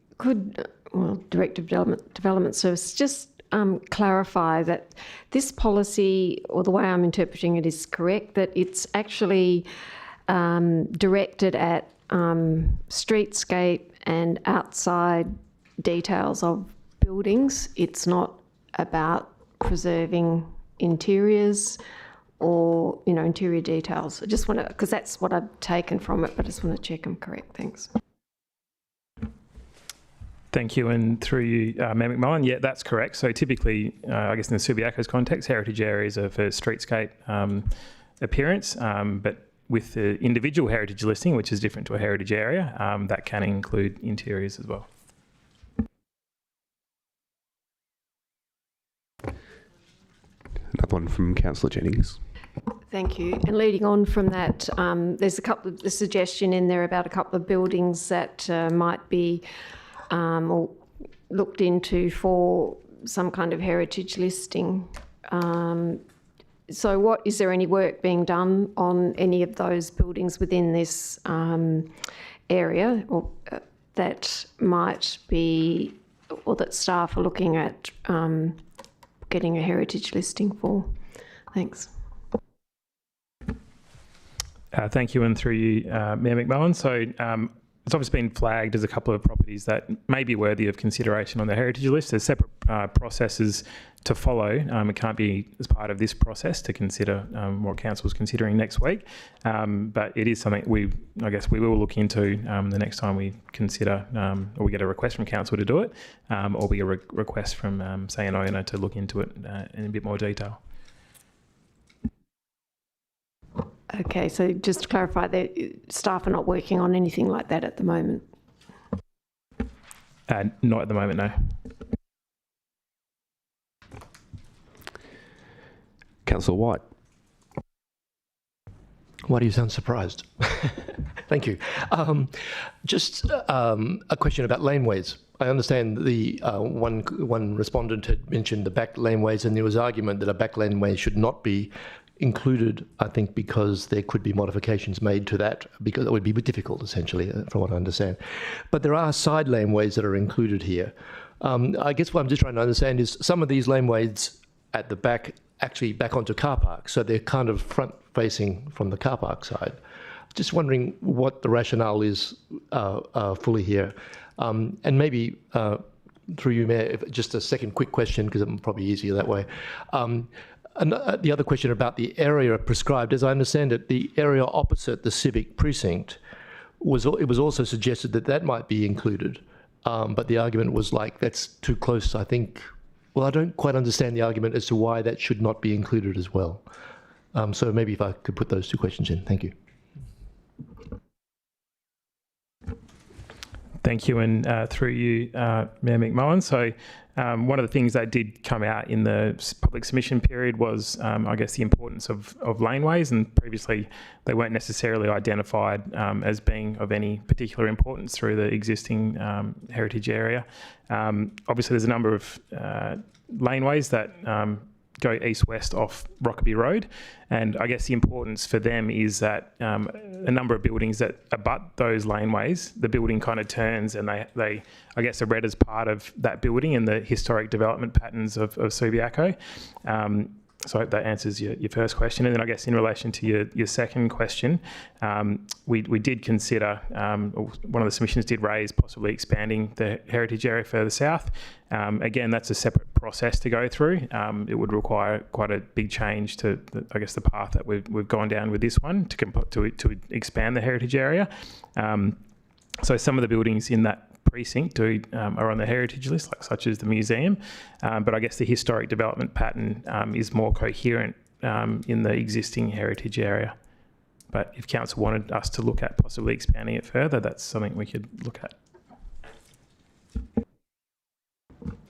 Speaker 2: Director of Development Service, just clarify that this policy, or the way I'm interpreting it, is correct, that it's actually directed at streetscape and outside details of buildings. It's not about preserving interiors or, interior details. I just want to, because that's what I've taken from it, but I just want to check I'm correct. Thanks.
Speaker 4: Thank you. And through you, Mayor McMullen, yeah, that's correct. So typically, I guess in the Subiaco's context, heritage areas are for streetscape appearance, but with the individual heritage listing, which is different to a heritage area, that can include interiors as well.
Speaker 1: Another one from Councillor Jennings.
Speaker 2: Thank you. And leading on from that, there's a suggestion in there about a couple of buildings that might be or looked into for some kind of heritage listing. So is there any work being done on any of those buildings within this area, or that might be, or that staff are looking at getting a heritage listing for? Thanks.
Speaker 4: Thank you, and through you, Mayor McMullen. So it's obviously been flagged as a couple of properties that may be worthy of consideration on the heritage list. There's separate processes to follow. It can't be as part of this process to consider what council's considering next week, but it is something we will look into the next time we consider, or we get a request from council to do it, or we get a request from, say, an owner to look into it in a bit more detail.
Speaker 2: Okay, so just to clarify, that staff are not working on anything like that at the moment?
Speaker 4: Not at the moment, no.
Speaker 1: Councillor White.
Speaker 11: Why do you sound surprised? Thank you. Just a question about laneways. I understand the one respondent had mentioned the back laneways, and there was argument that a back laneway should not be included, I think, because there could be modifications made to that, because it would be difficult, essentially, from what I understand. But there are side laneways that are included here. I guess what I'm just trying to understand is some of these laneways at the back actually back onto car parks, so they're kind of front-facing from the car park side. Just wondering what the rationale is fully here. And maybe through you, Mayor, just a second quick question, because it's probably easier that way. And the other question about the area prescribed, as I understand it, the area opposite the civic precinct, it was also suggested that that might be included. But the argument was like, that's too close, I think, Well, I don't quite understand the argument as to why that should not be included as well. So maybe if I could put those two questions in. Thank you.
Speaker 4: Thank you, and through you, Mayor McMullen. So one of the things that did come out in the public submission period was, I guess, the importance of laneways, and previously they weren't necessarily identified as being of any particular importance through the existing heritage area. Obviously, there's a number of laneways that go east-west off Rockaby Road, and I guess the importance for them is that a number of buildings that abut those laneways, the building kind of turns, and they I guess are read as part of that building and the historic development patterns of Subiaco. So I hope that answers your first question. And then I guess in relation to your second question, we did consider, one of the submissions did raise possibly expanding the heritage area further south. Again, that's a separate process to go through. It would require quite a big change to, I guess, the path that we've gone down with this one to expand the heritage area. So some of the buildings in that precinct are on the heritage list, like such as the museum, but I guess the historic development pattern is more coherent in the existing heritage area. But if council wanted us to look at possibly expanding it further, that's something we could look at.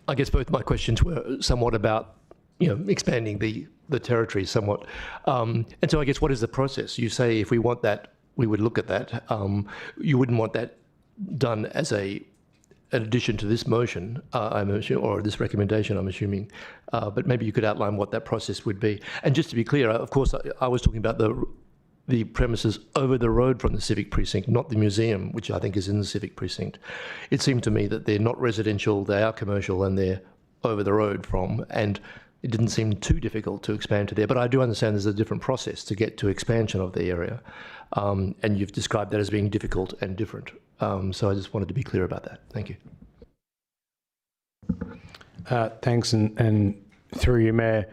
Speaker 11: I guess both my questions were somewhat about, expanding the territory somewhat. And so I guess what is the process? You say if we want that, we would look at that. You wouldn't want that done as an addition to this motion, I'm assuming, or this recommendation, I'm assuming. But maybe you could outline what that process would be. And just to be clear, of course, I was talking about the premises over the road from the civic precinct, not the museum, which I think is in the civic precinct. It seemed to me that they're not residential, they are commercial, and they're over the road from, and it didn't seem too difficult to expand to there. But I do understand there's a different process to get to expansion of the area. And you've described that as being difficult and different. So I just wanted to be clear about that. Thank you.
Speaker 6: Thanks, and through you, Mayor.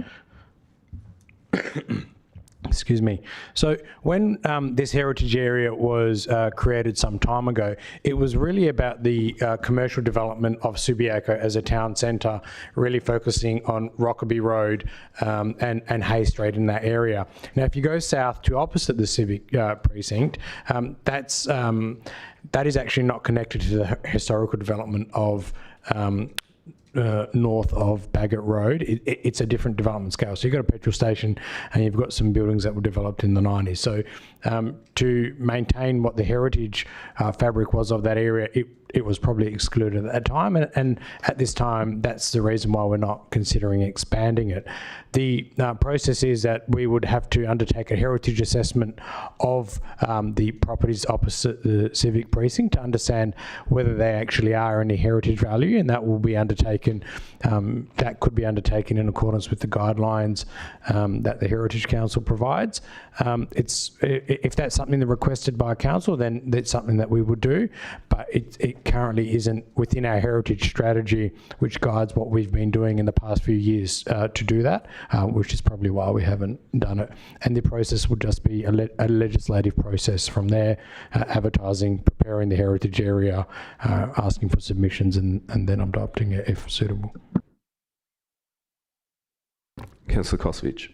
Speaker 6: Excuse me. So when this heritage area was created some time ago, it was really about the commercial development of Subiaco as a town centre, really focusing on Rockaby Road and Hay Street in that area. Now, if you go south to opposite the civic precinct, that is actually not connected to the historical development of north of Bagot Road. It's a different development scale. So you've got a petrol station and you've got some buildings that were developed in the 90s. So to maintain what the heritage fabric was of that area, it was probably excluded at that time. And at this time, that's the reason why we're not considering expanding it. The process is that we would have to undertake a heritage assessment of the properties opposite the civic precinct to understand whether they actually are any heritage value, and that will be undertaken. That could be undertaken in accordance with the guidelines that the Heritage Council provides. If that's something that's requested by council, then that's something that we would do, but it currently isn't within our heritage strategy, which guides what we've been doing in the past few years to do that, which is probably why we haven't done it. And the process would just be a legislative process from there, advertising, preparing the heritage area, asking for submissions, and then adopting it if suitable.
Speaker 1: Councillor Kosovich.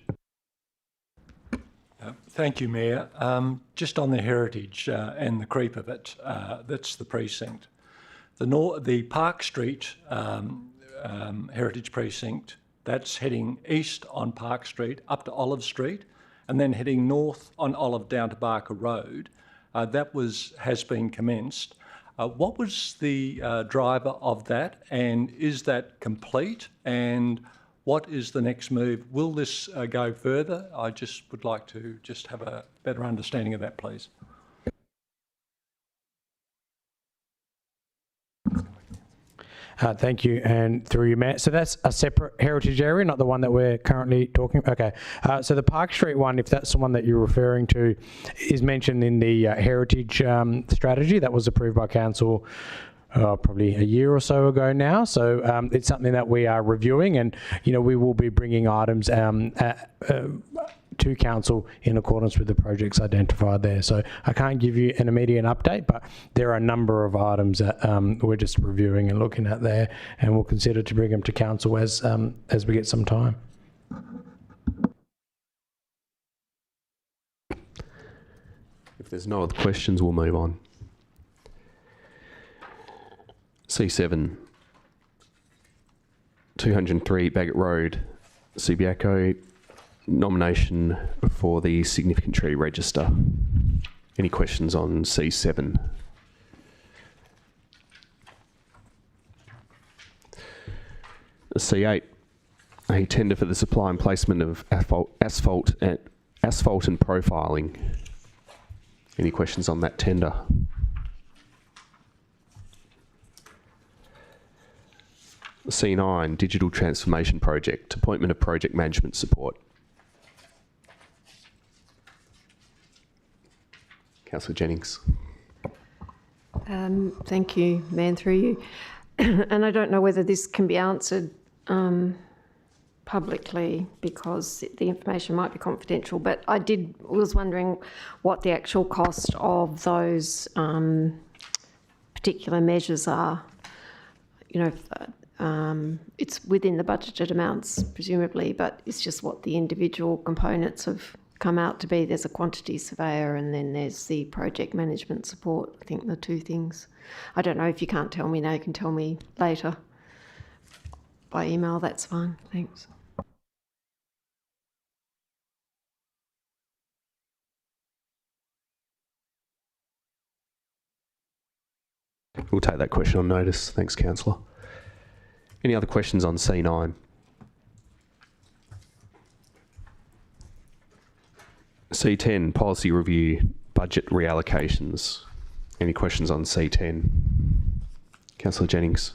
Speaker 5: Thank you, Mayor. Just on the heritage and the creep of it, that's the precinct. The Park Street heritage precinct, that's heading east on Park Street up to Olive Street, and then heading north on Olive down to Barker Road. That has been commenced. What was the driver of that, and is that complete? And what is the next move? Will this go further? I just would like to just have a better understanding of that, please.
Speaker 6: Thank you, and through you, Matt. So that's a separate heritage area, not the one that we're currently talking about. Okay, so the Park Street one, if that's the one that you're referring to, is mentioned in the heritage strategy that was approved by council probably a year or so ago now. So it's something that we are reviewing, and we will be bringing items to council in accordance with the projects identified there. So I can't give you an immediate update, but there are a number of items that we're just reviewing and looking at there, and we'll consider to bring them to council as we get some time.
Speaker 1: If there's no other questions, we'll move on. C7, 203 Bagot Road, Subiaco, nomination for the significant tree register. Any questions on C7? C8, a tender for the supply and placement of asphalt and profiling. Any questions on that tender? C9, Digital Transformation Project, appointment of project management support. Councillor Jennings.
Speaker 2: Thank you, Mayor, through you. And I don't know whether this can be answered publicly because the information might be confidential, but I was wondering what the actual cost of those particular measures are. You know, it's within the budgeted amounts, presumably, but it's just what the individual components have come out to be. There's a quantity surveyor and then there's the project management support. I think the two things. I don't know if you can't tell me now, you can tell me later by email, that's fine. Thanks.
Speaker 1: We'll take that question on notice. Thanks, Councillor. Any other questions on C9? C10, policy review, budget reallocations. Any questions on C10? Councillor Jennings.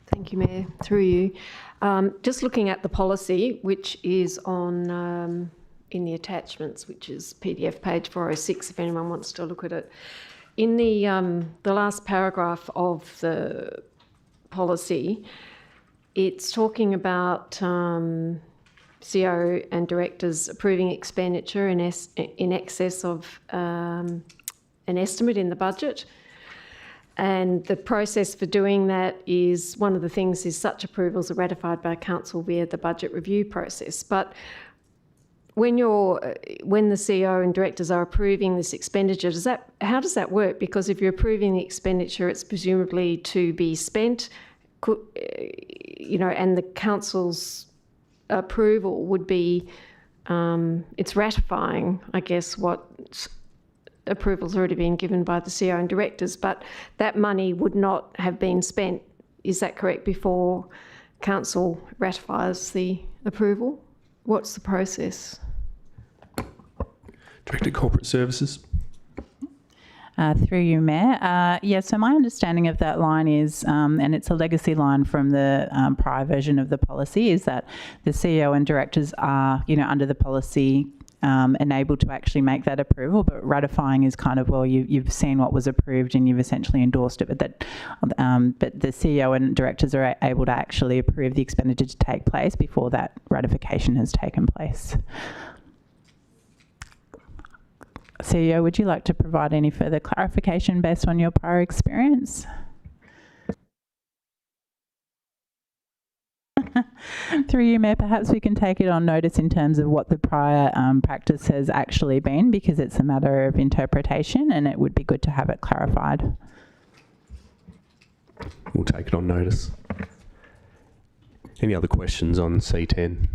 Speaker 2: Thank you, Mayor. Through you. Just looking at the policy, which is on in the attachments, which is PDF page 406, if anyone wants to look at it. In the last paragraph of the policy, it's talking about CEO and directors approving expenditure in excess of an estimate in the budget. And the process for doing that is, one of the things is such approvals are ratified by council via the budget review process. But when the CEO and directors are approving this expenditure, how does that work? Because if you're approving the expenditure, it's presumably to be spent, you know, and the council's approval would be, it's ratifying, I guess, what approval's already been given by the CEO and directors, but that money would not have been spent, is that correct, before council ratifies the approval? What's the process?
Speaker 1: Director Corporate Services.
Speaker 12: Through you, Mayor. Yeah, so my understanding of that line is, and it's a legacy line from the prior version of the policy, is that the CEO and directors are, you know, under the policy enabled to actually make that approval, but ratifying is kind of, well, you've seen what was approved and you've essentially endorsed it, but the CEO and directors are able to actually approve the expenditure to take place before that ratification has taken place. CEO, would you like to provide any further clarification based on your prior experience? Through you, Mayor, perhaps we can take it on notice in terms of what the prior practice has actually been, because it's a matter of interpretation and it would be good to have it clarified.
Speaker 1: We'll take it on notice. Any other questions on C10?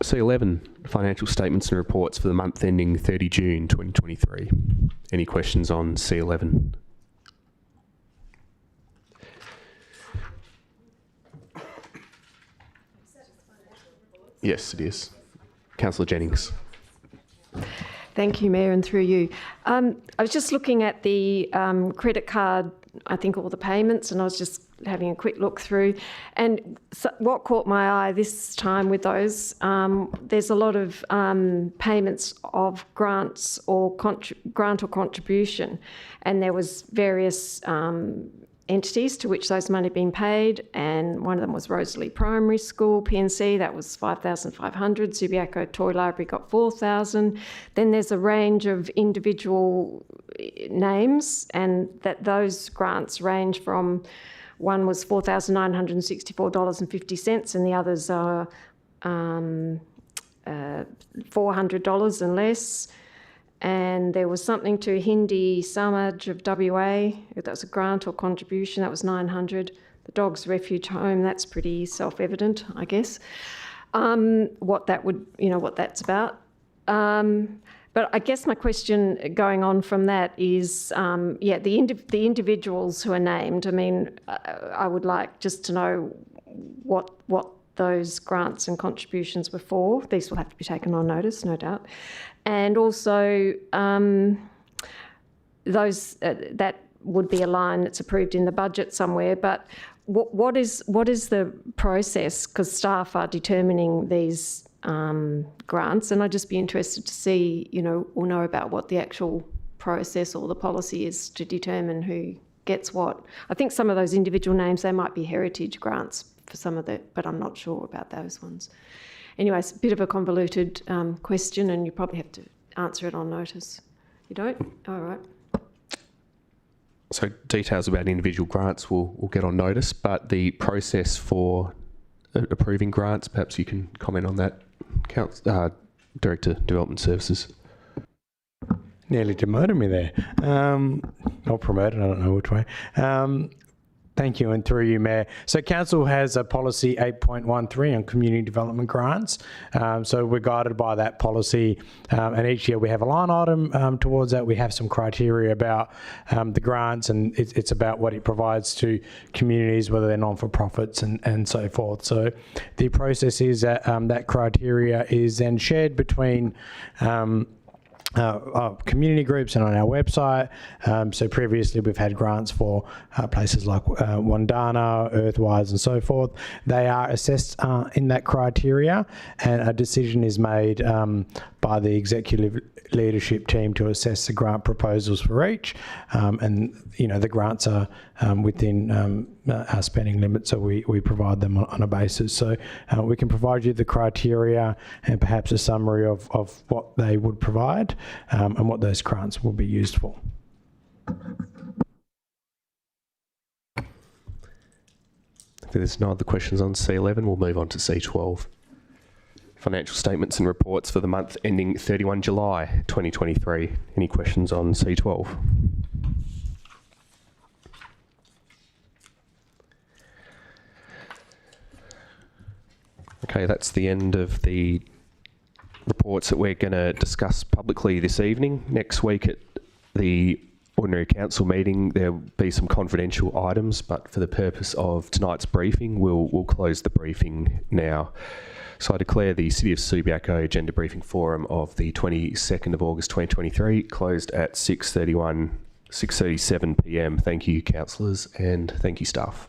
Speaker 1: C11, financial statements and reports for the month ending 30 June 2023. Any questions on C11? Yes, it is. Councillor Jennings.
Speaker 2: Thank you, Mayor, and through you. I was just looking at the credit card, I think all the payments, and I was just having a quick look through. And so what caught my eye this time with those, there's a lot of payments of grants or grant or contribution, and there was various entities to which those money been paid, and one of them was Rosalie Primary School, PNC, that was 5,500. Subiaco Toy Library got 4,000. Then there's a range of individual names, and that those grants range from, one was $4,964.50, and the others are $400 and less. And there was something to Hindi Samaj of WA, if that was a grant or contribution, that was 900. The Dogs Refuge Home, that's pretty self-evident, I guess, what that's about. But I guess my question going on from that is, the individuals who are named, I mean, I would like just to know what those grants and contributions were for. These will have to be taken on notice, no doubt. And also, that would be a line that's approved in the budget somewhere. But what is the process? Because staff are determining these grants, and I'd just be interested to see, or know about what the actual process or the policy is to determine who gets what. I think some of those individual names, they might be heritage grants for some of but I'm not sure about those ones. Anyway, it's a bit of a convoluted question, and you probably have to answer it on notice. You don't? All right.
Speaker 1: So details about individual grants will get on notice, but the process for approving grants, perhaps you can comment on that, Director Development Services.
Speaker 6: Nearly demoted me there. Or promoted, I don't know which way. Thank you, and through you, Mayor. So Council has a policy 8.13 on community development grants. So we're guided by that policy, and each year we have a line item towards that. We have some criteria about the grants, and it's about what it provides to communities, whether they're non-for-profits and so forth. So the process is that that criteria is then shared between community groups and on our website. So previously we've had grants for places like Wandana, Earthwise and so forth. They are assessed in that criteria, and a decision is made by the executive leadership team to assess the grant proposals for each. And, the grants are within our spending limit, so we provide them on a basis. So we can provide you the criteria and perhaps a summary of what they would provide and what those grants will be used for.
Speaker 1: If there's no other questions on C11, we'll move on to C12. Financial statements and reports for the month ending 31 July 2023. Any questions on C12? Okay, that's the end of the reports that we're going to discuss publicly this evening. Next week at the Ordinary Council meeting, there'll be some confidential items, but for the purpose of tonight's briefing, we'll close the briefing now. So I declare the City of Subiaco Agenda Briefing Forum of the 22nd of August 2023 closed at 6:37 p.m. Thank you, councillors, and thank you, staff.